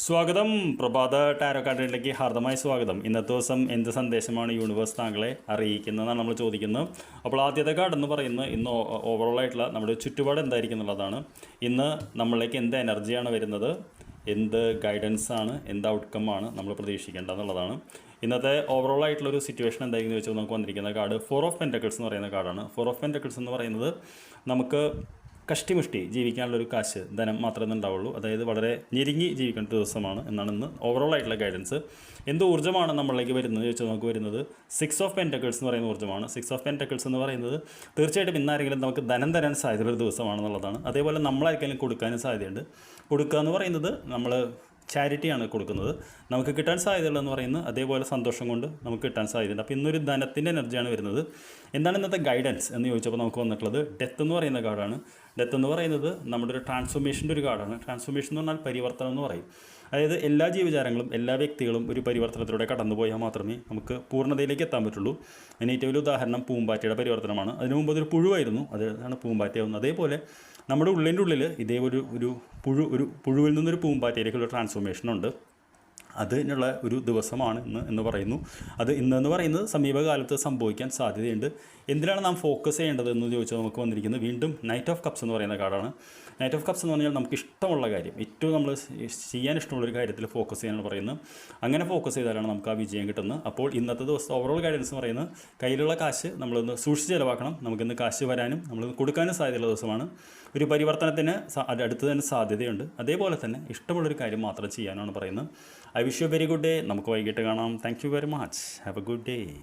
സ്വാഗതം. പ്രഭാത ടാരോ കാർഡിലേക്ക് ഹാർദമായ സ്വാഗതം. ഇന്നത്തെ ദിവസം എന്ത് സന്ദേശമാണ് യൂണിവേഴ്സ് താങ്കളെ അറിയിക്കുന്നതെന്നാണ് നമ്മൾ ചോദിക്കുന്നത്. അപ്പോൾ ആദ്യത്തെ കാർഡ് എന്ന് പറയുന്നത് ഇന്ന് ഓവറോൾ ആയിട്ടുള്ള നമ്മുടെ ചുറ്റുപാട് എന്തായിരിക്കും എന്നുള്ളതാണ്. ഇന്ന് നമ്മളിലേക്ക് എന്ത് എനർജിയാണ് വരുന്നത്, എന്ത് ഗൈഡൻസ് ആണ്, എന്ത് ഔട്ട്കം ആണ് നമ്മൾ പ്രതീക്ഷിക്കേണ്ടതെന്നുള്ളതാണ്. ഇന്നത്തെ ഓവറോൾ ആയിട്ടുള്ളൊരു സിറ്റുവേഷൻ എന്തായിരിക്കും വെച്ചാൽ നമുക്ക് വന്നിരിക്കുന്ന കാർഡ് 4 ഓഫ് പെൻറ്റക്കിൾസ് എന്ന് പറയുന്ന കാർഡാണ്. 4 ഓഫ് പെൻറ്റക്കിൾസ് എന്ന് പറയുന്നത് നമുക്ക് കഷ്ടിമുഷ്ടി ജീവിക്കാനുള്ളൊരു കാശ്, ധനം മാത്രമേ ഉണ്ടാവുള്ളൂ. അതായത് വളരെ ഞെരുങ്ങി ജീവിക്കേണ്ട ദിവസമാണ് എന്നാണ് ഇന്ന് ഓവറോൾ ആയിട്ടുള്ള ഗൈഡൻസ്. എന്ത് ഊർജ്ജമാണ് നമ്മളിലേക്ക് വരുന്നത് ചോദിച്ചാൽ നമുക്ക് വരുന്നത് 6 ഓഫ് പെൻറ്റക്കിൾസ് എന്ന് പറയുന്ന ഊർജ്ജമാണ്. 6 ഓഫ് പെൻറ്റക്കിൾസ് എന്ന് പറയുന്നത് തീർച്ചയായിട്ടും ഇന്നാരെങ്കിലും നമുക്ക് ധനം തരാൻ സാധ്യതയുള്ള ദിവസമാണെന്നുള്ളതാണ്. അതേപോലെ നമ്മളായിരിക്കും കൊടുക്കാനും സാധ്യതയുണ്ട്. കൊടുക്കുക എന്ന് പറയുന്നത് നമ്മൾ ചാരിറ്റിയാണ് കൊടുക്കുന്നത്. നമുക്ക് കിട്ടാൻ സാധ്യതയുള്ളതെന്ന് പറയുന്നത് അതേപോലെ സന്തോഷം കൊണ്ട് നമുക്ക് കിട്ടാൻ സാധ്യതയുണ്ട്. അപ്പോൾ ഇന്നൊരു ധനത്തിൻ്റെ എനർജിയാണ് വരുന്നത്. എന്താണ് ഇന്നത്തെ ഗൈഡൻസ് എന്ന് ചോദിച്ചപ്പോൾ നമുക്ക് വന്നിട്ടുള്ളത് ഡെത്ത് എന്ന് പറയുന്ന കാർഡാണ്. ഡെത്ത് എന്ന് പറയുന്നത് നമ്മുടെ ഒരു ട്രാൻസ്ഫോർമേഷൻ്റെ ഒരു കാർഡാണ്. ട്രാൻസ്ഫോർമേഷൻ എന്ന് പറഞ്ഞാൽ പരിവർത്തനം എന്ന് പറയും. അതായത് എല്ലാ ജീവജാലങ്ങളും എല്ലാ വ്യക്തികളും ഒരു പരിവർത്തനത്തിലൂടെ കടന്നുപോയാൽ മാത്രമേ നമുക്ക് പൂർണ്ണതയിലേക്ക് എത്താൻ പറ്റുള്ളൂ. അതിന് ഏറ്റവും വലിയ ഉദാഹരണം പൂമ്പാറ്റയുടെ പരിവർത്തനമാണ്. അതിനു മുമ്പ് അതൊരു പുഴുവായിരുന്നു, അതാണ് പൂമ്പാറ്റയാവുന്നത്. അതേപോലെ നമ്മുടെ ഉള്ളിൽ ഇതേ ഒരു പുഴുവിൽ നിന്നൊരു പൂമ്പാറ്റയിലേക്കുള്ള ട്രാൻസ്ഫോർമേഷനുണ്ട്. അതിനുള്ള ഒരു ദിവസമാണ് ഇന്ന് എന്ന് പറയുന്നു. അത് ഇന്നെന്ന് പറയുന്നത് സമീപകാലത്ത് സംഭവിക്കാൻ സാധ്യതയുണ്ട്. എന്തിനാണ് നാം ഫോക്കസ് ചെയ്യേണ്ടത് എന്ന് ചോദിച്ചാൽ നമുക്ക് വന്നിരിക്കുന്നത് വീണ്ടും നൈറ്റ് ഓഫ് കപ്സ് എന്ന് പറയുന്ന കാർഡാണ്. നൈറ്റ് ഓഫ് കപ്സ് എന്ന് പറഞ്ഞാൽ നമുക്ക് ഇഷ്ടമുള്ള കാര്യം, ഏറ്റവും നമ്മൾ ചെയ്യാൻ ഇഷ്ടമുള്ളൊരു കാര്യത്തിൽ ഫോക്കസ് ചെയ്യാനാണ് പറയുന്നത്. അങ്ങനെ ഫോക്കസ് ചെയ്താലാണ് നമുക്ക് ആ വിജയം കിട്ടുന്നത്. അപ്പോൾ ഇന്നത്തെ ദിവസം ഓവറോൾ ഗൈഡൻസ് എന്ന് പറയുന്നത് കയ്യിലുള്ള കാശ് നമ്മളൊന്ന് സൂക്ഷിച്ച് ചിലവാക്കണം. നമുക്കിന്ന് കാശ് വരാനും നമ്മൾ കൊടുക്കാനും സാധ്യതയുള്ള ദിവസമാണ്. ഒരു പരിവർത്തനത്തിന് അടുത്ത് തന്നെ സാധ്യതയുണ്ട്. അതേപോലെ തന്നെ ഇഷ്ടമുള്ളൊരു കാര്യം മാത്രം ചെയ്യാനാണ് പറയുന്നത്. I wish you very good day. നമുക്ക് വൈകിട്ട് കാണാം. Thank you very much. Have A good day.